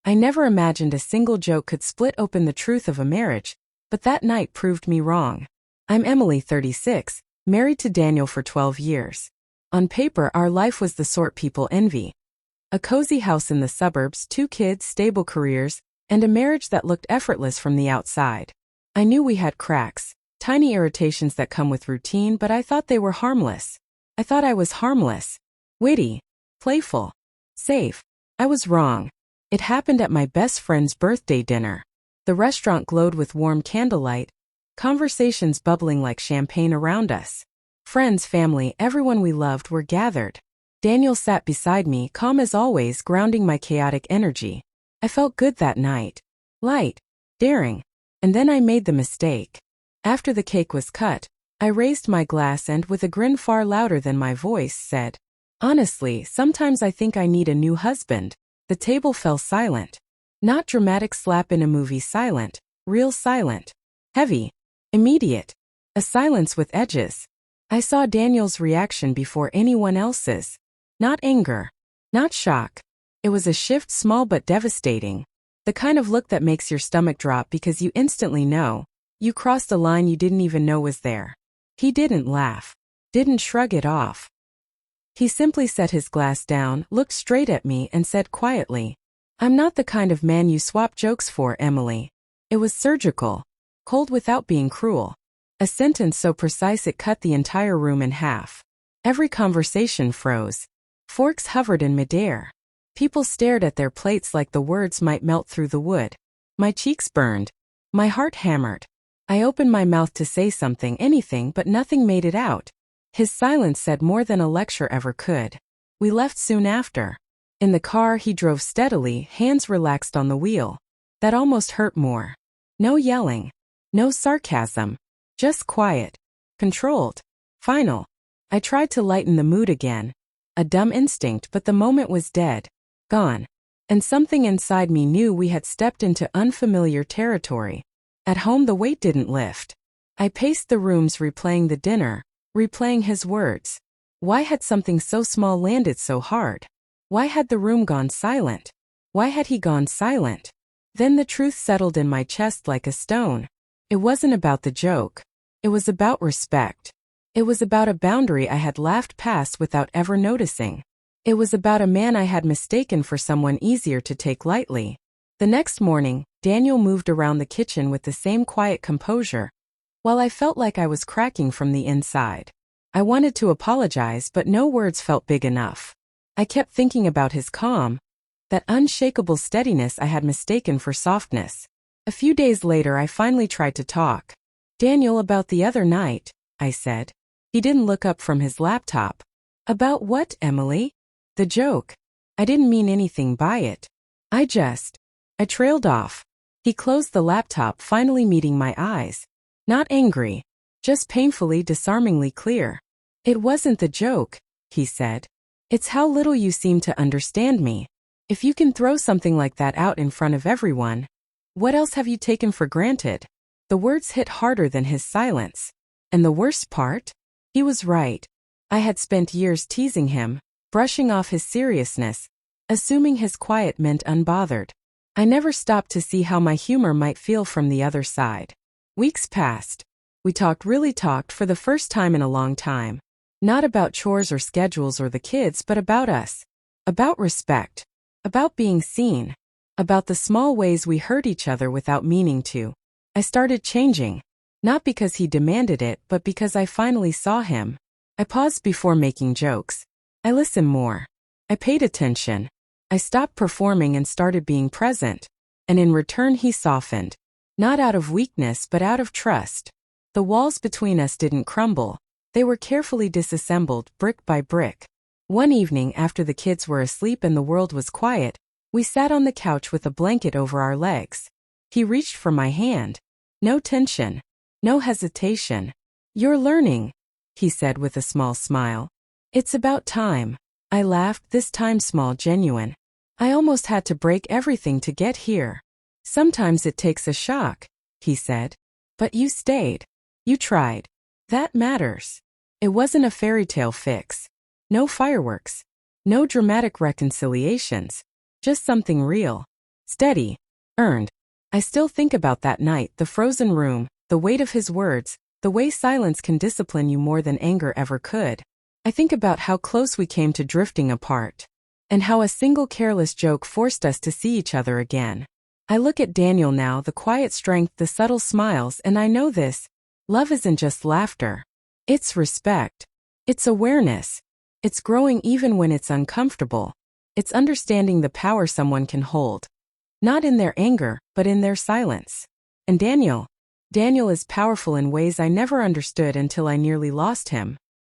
I never imagined a single joke could split open the truth of a marriage, but that night proved me wrong. I'm Emily, 36, married to Daniel for 12 years. On paper, our life was the sort people envy. A cozy house in the suburbs, 2 kids, stable careers, and a marriage that looked effortless from the outside. I knew we had cracks, tiny irritations that come with routine, but I thought they were harmless. I thought I was harmless, witty, playful, safe. I was wrong. It happened at my best friend's birthday dinner. The restaurant glowed with warm candlelight, conversations bubbling like champagne around us. Friends, family, everyone we loved were gathered. Daniel sat beside me, calm as always, grounding my chaotic energy. I felt good that night. Light, daring. And then I made the mistake. After the cake was cut, I raised my glass and, with a grin far louder than my voice, said, "Honestly, sometimes I think I need a new husband." The table fell silent. Not dramatic slap in a movie silent, real silent. Heavy. Immediate. A silence with edges. I saw Daniel's reaction before anyone else's. Not anger. Not shock. It was a shift, small but devastating. The kind of look that makes your stomach drop because you instantly know you crossed a line you didn't even know was there. He didn't laugh. Didn't shrug it off. He simply set his glass down, looked straight at me, and said quietly, "I'm not the kind of man you swap jokes for, Emily." It was surgical. Cold without being cruel. A sentence so precise it cut the entire room in half. Every conversation froze. Forks hovered in midair. People stared at their plates like the words might melt through the wood. My cheeks burned. My heart hammered. I opened my mouth to say something, anything, but nothing made it out. His silence said more than a lecture ever could. We left soon after. In the car, he drove steadily, hands relaxed on the wheel. That almost hurt more. No yelling. No sarcasm. Just quiet. Controlled. Final. I tried to lighten the mood again. A dumb instinct, but the moment was dead. Gone. And something inside me knew we had stepped into unfamiliar territory. At home, the weight didn't lift. I paced the rooms, replaying the dinner, replaying his words. Why had something so small landed so hard? Why had the room gone silent? Why had he gone silent? Then the truth settled in my chest like a stone. It wasn't about the joke. It was about respect. It was about a boundary I had laughed past without ever noticing. It was about a man I had mistaken for someone easier to take lightly. The next morning, Daniel moved around the kitchen with the same quiet composure, while I felt like I was cracking from the inside. I wanted to apologize, but no words felt big enough. I kept thinking about his calm, that unshakable steadiness I had mistaken for softness. A few days later, I finally tried to talk. "Daniel, about the other night," I said. He didn't look up from his laptop. "About what, Emily?" "The joke. I didn't mean anything by it. I trailed off." He closed the laptop, finally meeting my eyes. Not angry. Just painfully, disarmingly clear. "It wasn't the joke," he said. "It's how little you seem to understand me. If you can throw something like that out in front of everyone, what else have you taken for granted?" The words hit harder than his silence. And the worst part? He was right. I had spent years teasing him, brushing off his seriousness, assuming his quiet meant unbothered. I never stopped to see how my humor might feel from the other side. Weeks passed. We really talked for the first time in a long time. Not about chores or schedules or the kids, but about us. About respect. About being seen. About the small ways we hurt each other without meaning to. I started changing. Not because he demanded it, but because I finally saw him. I paused before making jokes. I listened more. I paid attention. I stopped performing and started being present. And in return, he softened. Not out of weakness, but out of trust. The walls between us didn't crumble. They were carefully disassembled, brick by brick. One evening, after the kids were asleep and the world was quiet, we sat on the couch with a blanket over our legs. He reached for my hand. No tension. No hesitation. "You're learning," he said with a small smile. "It's about time." I laughed, this time small, genuine. "I almost had to break everything to get here." "Sometimes it takes a shock," he said. "But you stayed. You tried. That matters." It wasn't a fairy tale fix. No fireworks. No dramatic reconciliations. Just something real. Steady. Earned. I still think about that night, the frozen room, the weight of his words, the way silence can discipline you more than anger ever could. I think about how close we came to drifting apart, and how a single careless joke forced us to see each other again. I look at Daniel now, the quiet strength, the subtle smiles, and I know this. Love isn't just laughter. It's respect. It's awareness. It's growing even when it's uncomfortable. It's understanding the power someone can hold. Not in their anger, but in their silence. And Daniel is powerful in ways I never understood until I nearly lost him.